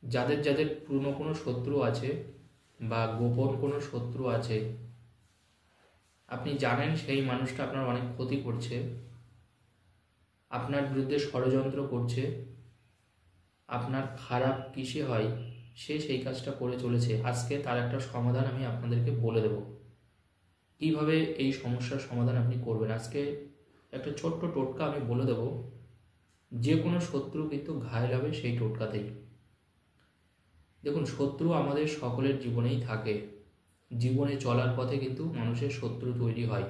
যাদের যাদের পুরনো কোনো শত্রু আছে বা গোপন কোনো শত্রু আছে, আপনি জানেন সেই মানুষটা আপনার অনেক ক্ষতি করছে, আপনার বিরুদ্ধে ষড়যন্ত্র করছে, আপনার খারাপ কিসে হয় সে সেই কাজটা করে চলেছে। আজকে তার একটা সমাধান আমি আপনাদেরকে বলে দেব, কিভাবে এই সমস্যার সমাধান আপনি করবেন। আজকে একটা ছোট্ট টোটকা আমি বলে দেব, যে কোনো শত্রু কিন্তু ঘায়েল হবে সেই টোটকাতেই। দেখুন, শত্রু আমাদের সকলের জীবনেই থাকে। জীবনে চলার পথে কিন্তু মানুষের শত্রু তৈরি হয়।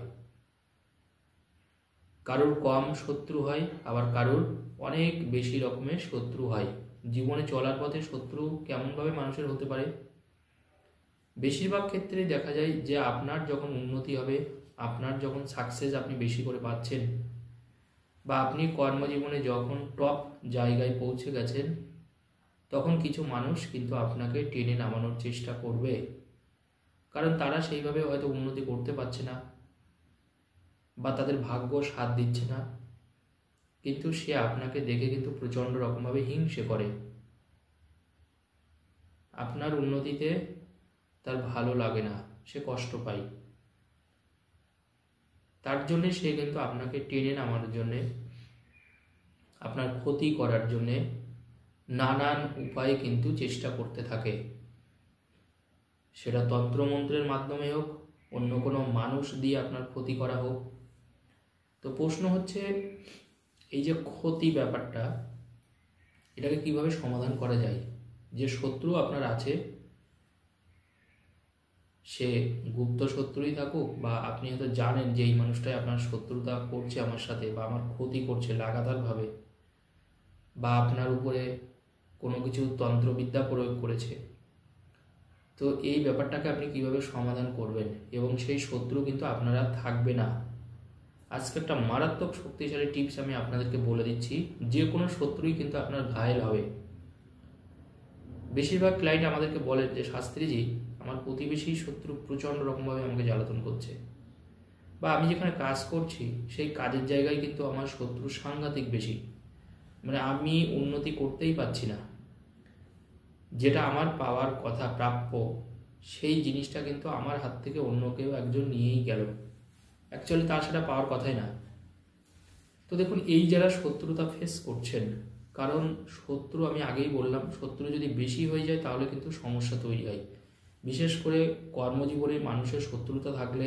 কারোর কম শত্রু হয়, আবার কারোর অনেক বেশি রকমের শত্রু হয়। জীবনে চলার পথে শত্রু কেমনভাবে মানুষের হতে পারে? বেশিরভাগ ক্ষেত্রেই দেখা যায় যে আপনার যখন উন্নতি হবে, আপনার যখন সাকসেস আপনি বেশি করে পাচ্ছেন, বা আপনি কর্মজীবনে যখন টপ জায়গায় পৌঁছে গেছেন, তখন কিছু মানুষ কিন্তু আপনাকে টেনে নামানোর চেষ্টা করবে। কারণ তারা সেইভাবে হয়তো উন্নতি করতে পারছে না, বা তাদের ভাগ্য সাথ দিচ্ছে না, কিন্তু সে আপনাকে দেখে কিন্তু প্রচণ্ড রকমভাবে হিংসে করে। আপনার উন্নতিতে তার ভালো লাগে না, সে কষ্ট পায়। তার জন্যে সে কিন্তু আপনাকে টেনে নামানোর জন্যে, আপনার ক্ষতি করার জন্যে নানান উপায়ে কিন্তু চেষ্টা করতে থাকে। সেটা তন্ত্রমন্ত্রের মাধ্যমে হোক, অন্য কোনো মানুষ দিয়ে আপনার ক্ষতি করা হোক। তো প্রশ্ন হচ্ছে, এই যে ক্ষতি ব্যাপারটা, এটাকে কিভাবে সমাধান করা যায়? যে শত্রু আপনার আছে, সে গুপ্ত শত্রুই থাকুক, বা আপনি হয়তো জানেন যে এই মানুষটাই আপনার শত্রুতা করছে আমার সাথে, বা আমার ক্ষতি করছে লাগাতারভাবে, বা আপনার উপরে কোনো কিছু তন্ত্রবিদ্যা প্রয়োগ করেছে। তো এই ব্যাপারটাকে আপনি কিভাবে সমাধান করবেন, এবং সেই শত্রু কিন্তু আপনারা থাকবে না। আজকে একটা মারাত্মক শক্তিশালী টিপস আমি আপনাদেরকে বলে দিচ্ছি। যে কোনো শত্রুই কিন্তু আপনার ঘায়েল হবে। বেশিরভাগ ক্লায়েন্ট আমাদেরকে বলেন যে শাস্ত্রীজি, আমার প্রতিবেশী শত্রু প্রচণ্ড রকমভাবে আমাকে জ্বালাতন করছে, বা আমি যেখানে কাজ করছি সেই কাজের জায়গায় কিন্তু আমার শত্রু সাংঘাতিক বেশি। মানে আমি উন্নতি করতেই পারছি না, যেটা আমার পাওয়ার কথা প্রাপ্য সেই জিনিসটা কিন্তু আমার হাত থেকে অন্য কেউ একজন নিয়েই গেল। অ্যাকচুয়ালি তার সেটা পাওয়ার কথাই না। তো দেখুন, এই যারা শত্রুতা ফেস করছেন, কারণ শত্রু আমি আগেই বললাম, শত্রু যদি বেশি হয়ে যায় তাহলে কিন্তু সমস্যা তৈরি হয়। বিশেষ করে কর্মজীবনে মানুষের শত্রুতা থাকলে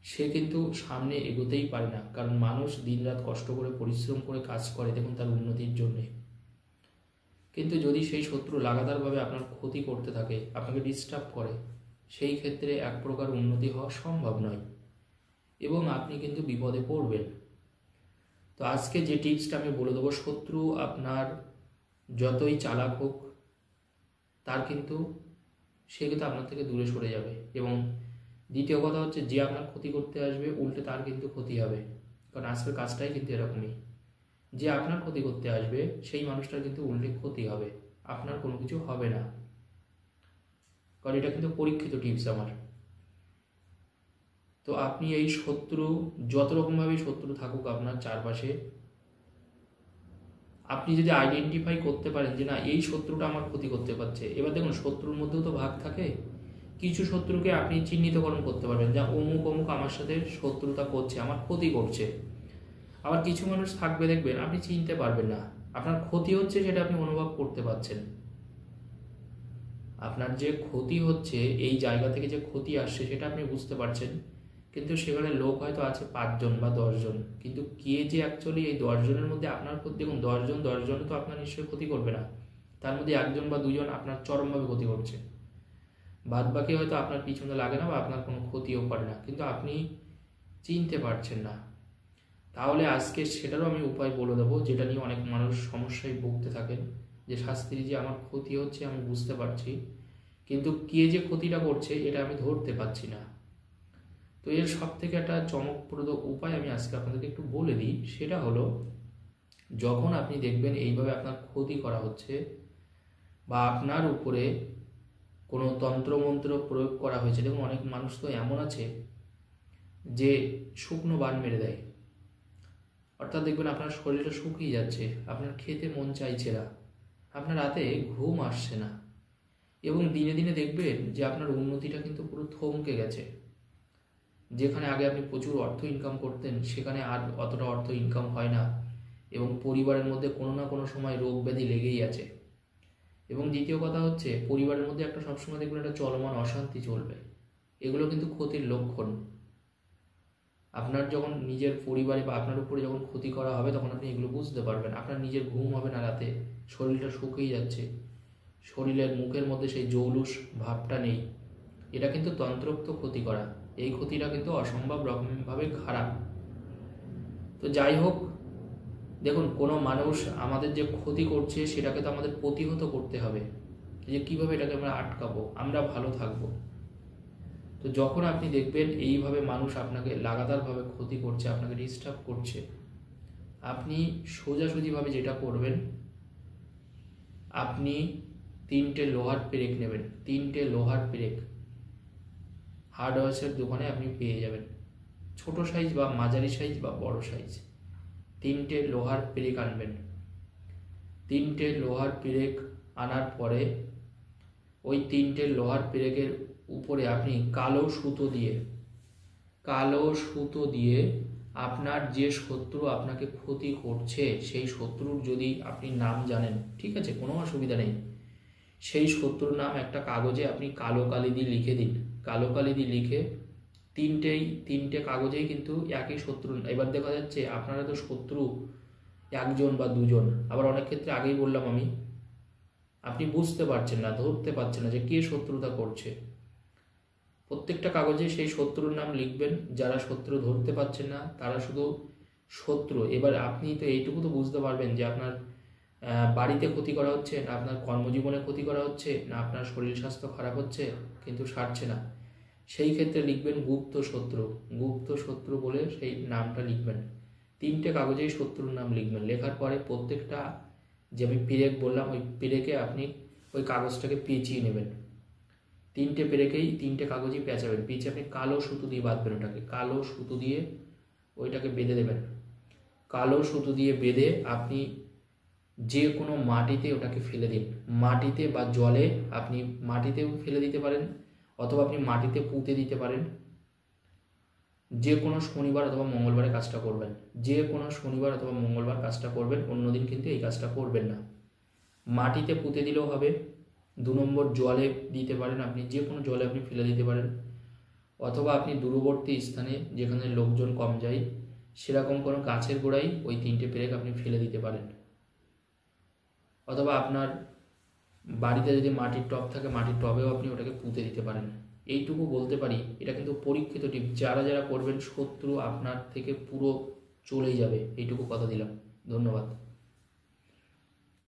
সে কিন্তু সামনে এগোতেই পারে না। কারণ মানুষ দিনরাত কষ্ট করে পরিশ্রম করে কাজ করে দেখুন তার উন্নতির জন্যে, কিন্তু যদি সেই শত্রু লাগাতারভাবে আপনার ক্ষতি করতে থাকে, আপনাকে ডিস্টার্ব করে, সেই ক্ষেত্রে এক প্রকার উন্নতি হওয়া সম্ভব নয়, এবং আপনি কিন্তু বিপদে পড়বেন। তো আজকে যে টিপসটা আমি বলে দেবো, শত্রু আপনার যতই চালাক হোক, তার কিন্তু সে কিন্তু আপনার থেকে দূরে সরে যাবে। এবং দ্বিতীয় কথা হচ্ছে, যে আপনার ক্ষতি করতে আসবে উল্টে তার কিন্তু ক্ষতি হবে। কারণ আজকের কাজটাই কিন্তু এরকমই, যে আপনার ক্ষতি করতে আসবে সেই মানুষটার কিন্তু উল্টে ক্ষতি হবে, আপনার কোনো কিছু হবে না। কারণ এটা কিন্তু পরীক্ষিত টিপস আমার। তো আপনি এই শত্রু, যত রকমভাবে শত্রু থাকুক আপনার চারপাশে, আপনি যদি আইডেন্টিফাই করতে পারেন যে না, এই শত্রুটা আমার ক্ষতি করতে পারছে। এবার দেখুন, শত্রুর মধ্যেও তো ভাগ থাকে। কিছু শত্রুকে আপনি চিহ্নিতকরণ করতে পারবেন, যা অমুক অমুক আমার সাথে শত্রুতা করছে, আমার ক্ষতি করছে। আবার কিছু মানুষ থাকবে দেখবেন আপনি চিনতে পারবেন না, আপনার ক্ষতি হচ্ছে সেটা আপনি অনুভব করতে পারছেন। আপনার যে ক্ষতি হচ্ছে, এই জায়গা থেকে যে ক্ষতি আসছে সেটা আপনি বুঝতে পারছেন, কিন্তু সেখানে লোক হয়তো আছে 5 জন বা 10 জন, কিন্তু কে যে অ্যাকচুয়ালি এই 10 জনের মধ্যে আপনার ক্ষতি, দেখুন 10 জন তো আপনার নিশ্চয়ই ক্ষতি করবে না, তার মধ্যে 1 জন বা 2 জন আপনার চরমভাবে ক্ষতি করছে, বাদ বাকি হয়তো আপনার পিছনে লাগে না বা আপনার কোনো ক্ষতিও করে না, কিন্তু আপনি চিনতে পারছেন না। তাহলে আজকে সেটারও আমি উপায় বলে দেবো, যেটা নিয়ে অনেক মানুষ সমস্যায় ভুগতে থাকেন। যে শাস্ত্রী, যে আমার ক্ষতি হচ্ছে আমি বুঝতে পারছি, কিন্তু কে যে ক্ষতিটা করছে এটা আমি ধরতে পারছি না। তো এর সব থেকে একটা চমকপ্রদ উপায় আমি আজকে আপনাদেরকে একটু বলে দিই। সেটা হলো, যখন আপনি দেখবেন এইভাবে আপনার ক্ষতি করা হচ্ছে, বা আপনার উপরে কোনো তন্ত্রমন্ত্র প্রয়োগ করা হয়েছে, দেখুন অনেক মানুষ তো এমন আছে যে শুকনো বান মেরে দেয়। অর্থাৎ দেখবেন আপনার শরীরটা শুকিয়ে যাচ্ছে, আপনার খেতে মন চাইছে না, আপনার রাতে ঘুম আসছে না, এবং দিনে দিনে দেখবেন যে আপনার উন্নতিটা কিন্তু পুরো থমকে গেছে। যেখানে আগে আপনি প্রচুর অর্থ ইনকাম করতেন, সেখানে আর অতটা অর্থ ইনকাম হয় না, এবং পরিবারের মধ্যে কোনো না কোনো সময় রোগ ব্যাধি লেগেই আছে। এবং দ্বিতীয় কথা হচ্ছে, পরিবারের মধ্যে একটা সবসময় দেখবেন একটা চলমান অশান্তি চলবে। এগুলো কিন্তু ক্ষতির লক্ষণ। আপনার যখন নিজের পরিবারে বা আপনার উপরে যখন ক্ষতি করা হবে, তখন আপনি এগুলো বুঝতে পারবেন। আপনার নিজের ঘুম হবে না রাতে, শরীরটা শুকিয়ে যাচ্ছে, শরীরের মুখের মধ্যে সেই জৌলুস ভাবটা নেই। এটা কিন্তু তন্ত্রোক্ত ক্ষতি করা। এই ক্ষতিটা কিন্তু অসম্ভব রকমভাবে খারাপ। তো যাই হোক, দেখুন, কোনো মানুষ আমাদের যে ক্ষতি করছে সেটাকে তো আমাদের প্রতিহত করতে হবে, যে কীভাবে এটাকে আমরা আটকাবো, আমরা ভালো থাকবো। তো যখন আপনি দেখবেন এইভাবে মানুষ আপনাকে লাগাতারভাবে ক্ষতি করছে, আপনাকে ডিস্টার্ব করছে, আপনি সোজাসুজিভাবে যেটা করবেন, আপনি 3টে লোহার পেরেক নেবেন। 3টে লোহার পেরেক হার্ডওয়্যার্সের দোকানে আপনি পেয়ে যাবেন, ছোট সাইজ বা মাঝারি সাইজ বা বড় সাইজ। 3টে লোহার পেরেক আনবেন। 3টে লোহার পেরেক আনার পরে ওই 3টে লোহার পেরেকের উপরে আপনি কালো সুতো দিয়ে আপনার যে শত্রু আপনাকে ক্ষতি করছে, সেই শত্রুর যদি আপনি নাম জানেন, ঠিক আছে, কোনো অসুবিধা নেই, সেই শত্রুর নাম একটা কাগজে আপনি কালো কালি দিয়ে লিখে দিন। কালো কালি দিয়ে লিখে 3টে কাগজেই কিন্তু একই শত্রু। এবার দেখা যাচ্ছে আপনারা তো শত্রু একজন বা দুজন, আবার অনেক ক্ষেত্রে আগেই বললাম আমি, আপনি বুঝতে পারছেন না, ধরতে পারছেন না যে কে শত্রুতা করছে। প্রত্যেকটা কাগজে সেই শত্রুর নাম লিখবেন। যারা শত্রু ধরতে পারছেন না তারা শুধু শত্রু। এবার আপনি তো এইটুকু তো বুঝতে পারবেন যে আপনার বাড়িতে ক্ষতি করা হচ্ছে, না আপনার কর্মজীবনে ক্ষতি করা হচ্ছে, না আপনার শরীর স্বাস্থ্য খারাপ হচ্ছে কিন্তু সারছে না। সেই ক্ষেত্রে লিখবেন গুপ্ত শত্রু বলে সেই নামটা লিখবেন। 3টে কাগজেই শত্রুর নাম লিখবেন। লেখার পরে প্রত্যেকটা যে আমি পেরেক বললাম, ওই পেরেকে আপনি ওই কাগজটাকে পেঁচিয়ে নেবেন। 3টে পেরেকেই 3টে কাগজই পেঁচাবেন। পেঁচে আপনি কালো সুতো দিয়ে বাঁধবেন। ওটাকে কালো সুতো দিয়ে ওইটাকে বেঁধে দেবেন। কালো সুতো দিয়ে বেঁধে আপনি যে কোনো মাটিতে ওটাকে ফেলে দিন। মাটিতে বা জলে, আপনি মাটিতেও ফেলে দিতে পারেন, অথবা আপনি মাটিতে পুঁতে দিতে পারেন। যে কোনো শনিবার অথবা মঙ্গলবারে কাজটা করবেন। যে কোনো শনিবার অথবা মঙ্গলবার কাজটা করবেন, অন্যদিন কিন্তু এই কাজটা করবেন না। মাটিতে পুঁতে দিলেও হবে। 2 নম্বর জলে দিতে পারেন, আপনি যে কোনো জলে আপনি ফেলে দিতে পারেন, অথবা আপনি দূরবর্তী স্থানে যেখানে লোকজন কম যায় সেরকম কোনো গাছের গোড়ায় ওই 3টে পেরেক আপনি ফেলে দিতে পারেন। অথবা আপনার বাড়িতে যদি মাটির টব থাকে, মাটির টবেও আপনি ওটাকে পুঁতে দিতে পারেন। এইটুকু বলতে পারি, এটা কিন্তু পরীক্ষিত টিপ। যারা যারা করবেন, শত্রু আপনার থেকে পুরো চলেই যাবে, এইটুকু কথা দিলাম। ধন্যবাদ।